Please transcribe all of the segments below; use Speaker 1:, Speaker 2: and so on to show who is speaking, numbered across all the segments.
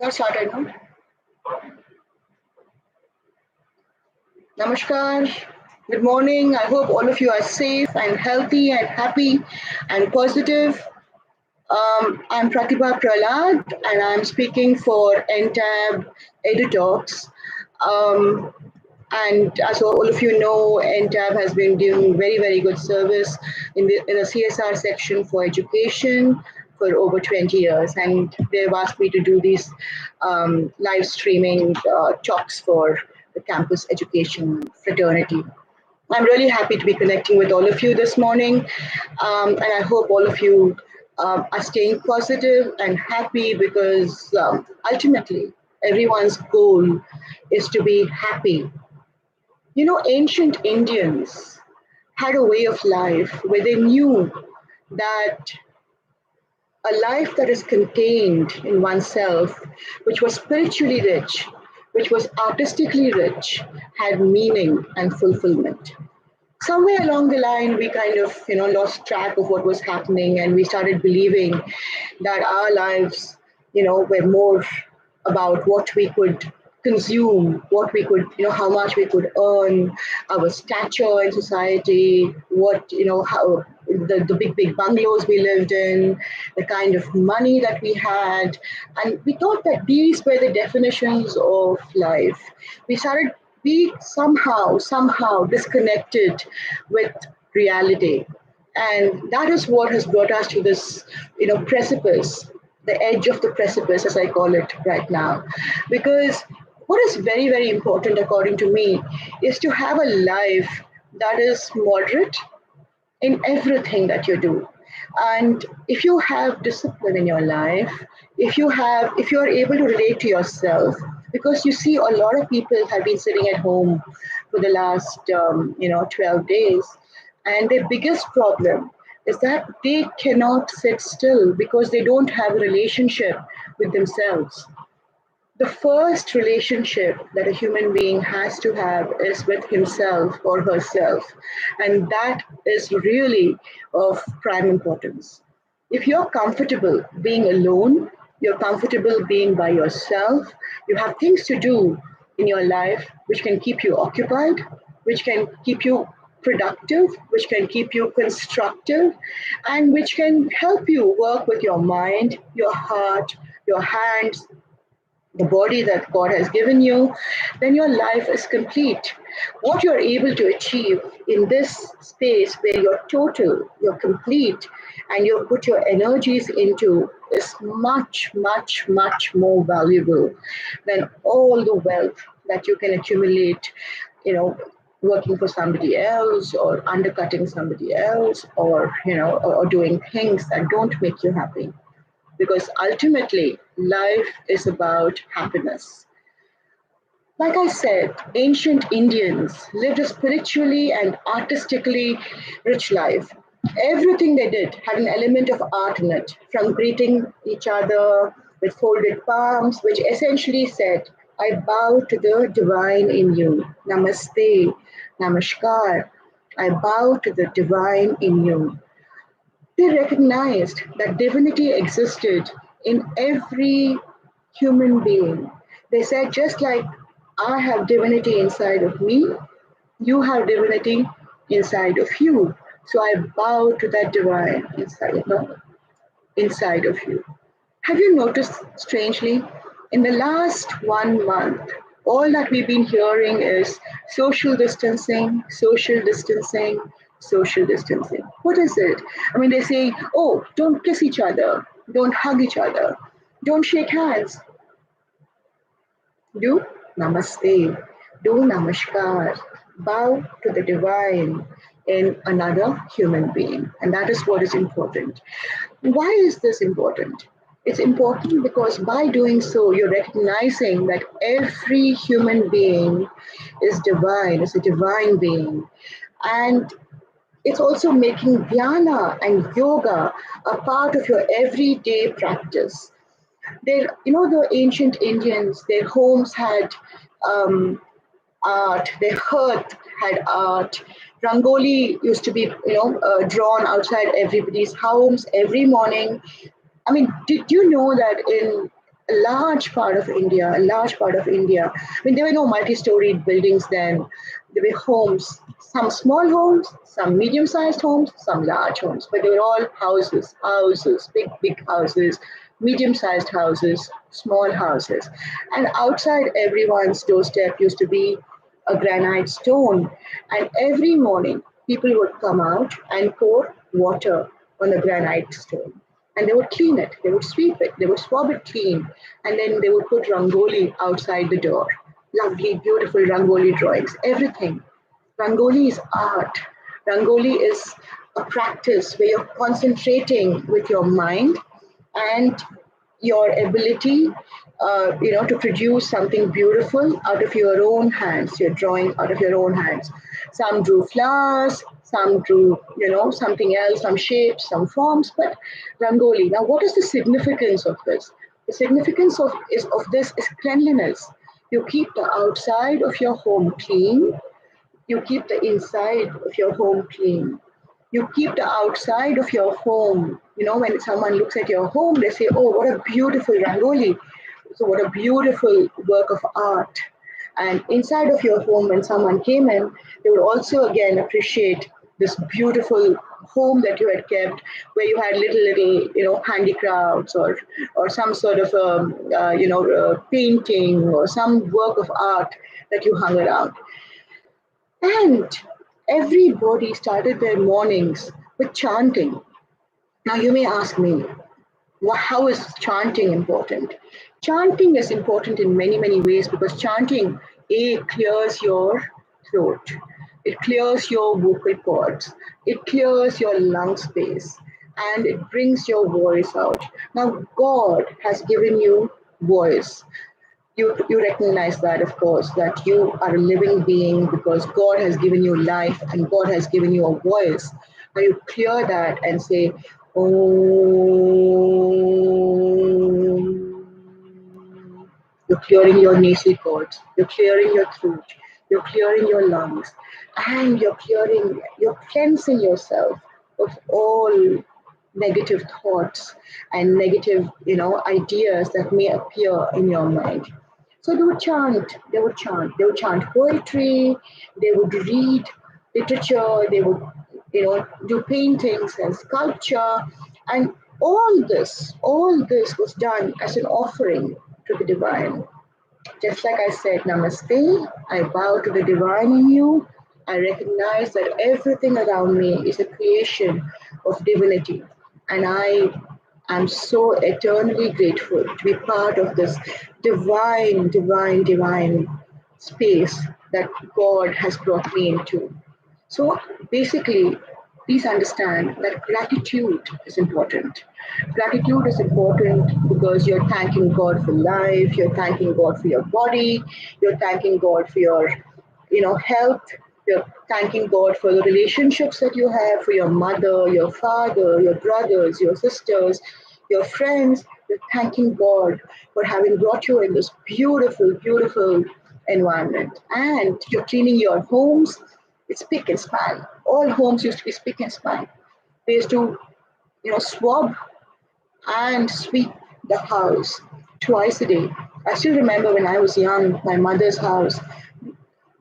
Speaker 1: Got started, no? Namaskar. Good morning. I hope all of you are safe and healthy and happy and positive. I'm Prathibha Prahlad and I'm speaking for NTAB EduTalks. Um, and as all of you know, NTAB has been doing very, very good service in the CSR section for education for over 20 years. And they've asked me to do these live streaming talks for the campus education fraternity. I'm really happy to be connecting with all of you this morning, and I hope all of you are staying positive and happy because ultimately everyone's goal is to be happy. You know, ancient Indians had a way of life where they knew that a life that is contained in oneself, which was spiritually rich, which was artistically rich, had meaning and fulfillment. Somewhere along the line we kind of lost track of what was happening, and we started believing that our lives were more about what we could consume, what we could, how much we could earn, our stature in society, what, how the big bungalows we lived in, the kind of money that we had. And we thought that these were the definitions of life. We somehow disconnected with reality. And that is what has brought us to this, precipice, the edge of the precipice, as I call it right now. Because what is very, very important, according to me, is to have a life that is moderate in everything that you do. And if you have discipline in your life, if you are able to relate to yourself, because you see a lot of people have been sitting at home for the last 12 days, and their biggest problem is that they cannot sit still because they don't have a relationship with themselves. The first relationship that a human being has to have is with himself or herself. And that is really of prime importance. If you're comfortable being alone, you're comfortable being by yourself, you have things to do in your life which can keep you occupied, which can keep you productive, which can keep you constructive, and which can help you work with your mind, your heart, your hands, the body that God has given you, then your life is complete. What you're able to achieve in this space where you're total, you're complete, and you put your energies into is much, much, much more valuable than all the wealth that you can accumulate, working for somebody else or undercutting somebody else, or doing things that don't make you happy, because ultimately life is about happiness. Like I said, ancient Indians lived a spiritually and artistically rich life. Everything they did had an element of art in it, from greeting each other with folded palms, which essentially said, I bow to the divine in you. Namaste, namaskar. I bow to the divine in you. They recognized that divinity existed in every human being. They said, just like I have divinity inside of me, you have divinity inside of you. So I bow to that divine inside of you. Have you noticed, strangely, in the last 1 month, all that we've been hearing is social distancing, social distancing, social distancing. What is it? I mean, they say, oh, don't kiss each other, don't hug each other, don't shake hands. Do namaste, do namaskar, bow to the divine in another human being. And that is what is important. Why is this important? It's important because by doing so, you're recognizing that every human being is divine, is a divine being. And it's also making dhyana and yoga a part of your everyday practice. The ancient Indians, their homes had art, their hearth had art. Rangoli used to be, drawn outside everybody's homes every morning. I mean, did you know that in a large part of India, a large part of India. I mean, there were no multi-storied buildings then. There were homes, some small homes, some medium-sized homes, some large homes, but they were all houses, big, big houses, medium-sized houses, small houses. And outside everyone's doorstep used to be a granite stone. And every morning, people would come out and pour water on the granite stone. And they would clean it, they would sweep it, they would swab it clean, and then they would put rangoli outside the door. Lovely, beautiful rangoli drawings, everything. Rangoli is art. Rangoli is a practice where you're concentrating with your mind and your ability, to produce something beautiful out of your own hands. You're drawing out of your own hands. Some drew flowers, some drew, something else, some shapes, some forms, but Rangoli. Now, what is the significance of this? The significance of this is cleanliness. You keep the outside of your home clean, you keep the inside of your home clean. You keep the outside of your home. When someone looks at your home, they say, oh, what a beautiful rangoli. So, what a beautiful work of art. And inside of your home, when someone came in, they would also again appreciate this beautiful home that you had kept, where you had little, handicrafts or some sort of, painting or some work of art that you hung around. And everybody started their mornings with chanting. Now, you may ask me, how is chanting important? Chanting is important in many, many ways because chanting, A, clears your throat, it clears your vocal cords, it clears your lung space, and it brings your voice out. Now, God has given you voice. You recognize that, of course, that you are a living being because God has given you life and God has given you a voice. Now you clear that and say, oh, you're clearing your nasal cords, you're clearing your throat, you're clearing your lungs, and you're cleansing yourself of all negative thoughts and negative, ideas that may appear in your mind. So they would chant poetry, they would read literature, they would, do paintings and sculpture, and all this was done as an offering to the divine. Just like I said, Namaste, I bow to the divine in you. I recognize that everything around me is a creation of divinity. And I am so eternally grateful to be part of this divine, divine, divine space that God has brought me into. So basically, please understand that gratitude is important. Gratitude is important because you're thanking God for life, you're thanking God for your body, you're thanking God for your, health, you're thanking God for the relationships that you have, for your mother, your father, your brothers, your sisters, your friends. You're thanking God for having brought you in this beautiful, beautiful environment. And you're cleaning your homes. It's spick and span. All homes used to be spick and span. They used to, swab and sweep the house twice a day. I still remember when I was young, my mother's house,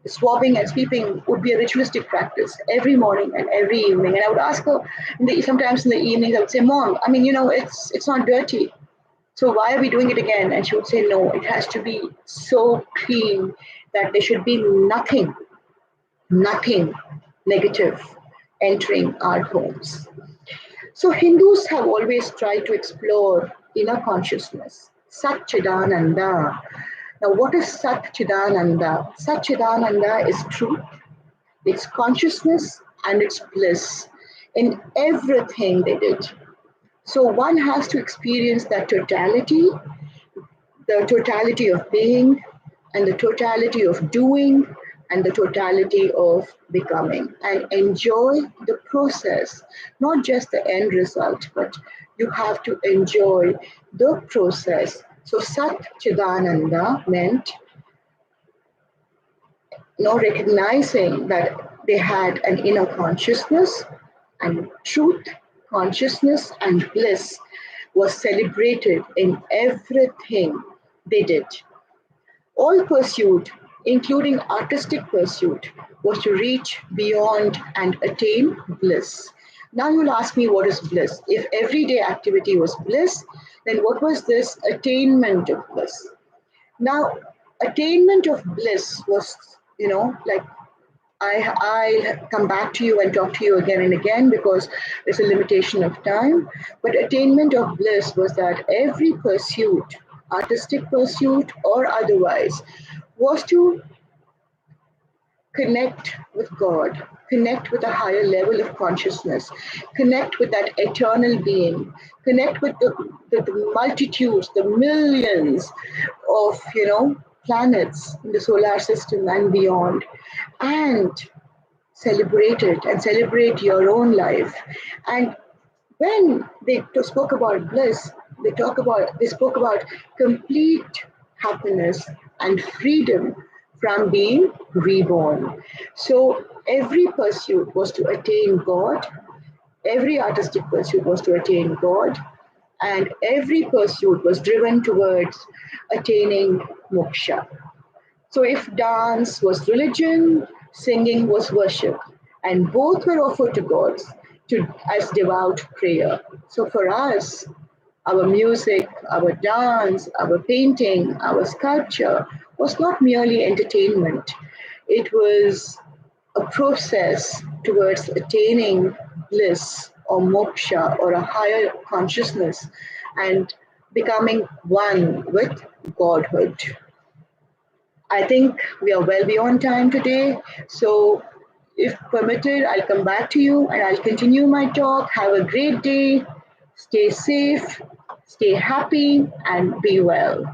Speaker 1: swabbing and sweeping would be a ritualistic practice every morning and every evening. And I would ask her, sometimes in the evenings, I would say, Mom, it's not dirty. So why are we doing it again? And she would say, no, it has to be so clean that there should be nothing negative entering our homes. So Hindus have always tried to explore inner consciousness, Satchidananda. Now, what is Satchidananda? Satchidananda is truth, it's consciousness, and it's bliss in everything they did. So one has to experience that totality, the totality of being, and the totality of doing, and the totality of becoming, and enjoy the process, not just the end result, but you have to enjoy the process. So Sat Chidananda meant, recognizing that they had an inner consciousness and truth, consciousness, and bliss. was celebrated in everything they did. All pursuit, including artistic pursuit, was to reach beyond and attain bliss. Now you'll ask me, what is bliss? If everyday activity was bliss, then what was this attainment of bliss? Now, attainment of bliss was, like I'll come back to you and talk to you again and again because there's a limitation of time. But attainment of bliss was that every pursuit, artistic pursuit or otherwise, was to connect with God, connect with a higher level of consciousness, connect with that eternal being, connect with the multitudes, the millions of planets in the solar system and beyond, and celebrate it and celebrate your own life. And when they spoke about bliss, they spoke about complete happiness and freedom from being reborn. So every pursuit was to attain God, every artistic pursuit was to attain God, and every pursuit was driven towards attaining moksha. So if dance was religion, singing was worship, and both were offered to God as devout prayer. So for us, our music, our dance, our painting, our sculpture was not merely entertainment. It was a process towards attaining bliss or moksha or a higher consciousness and becoming one with Godhood. I think we are well beyond time today. So, if permitted, I'll come back to you and I'll continue my talk. Have a great day. Stay safe, stay happy, and be well.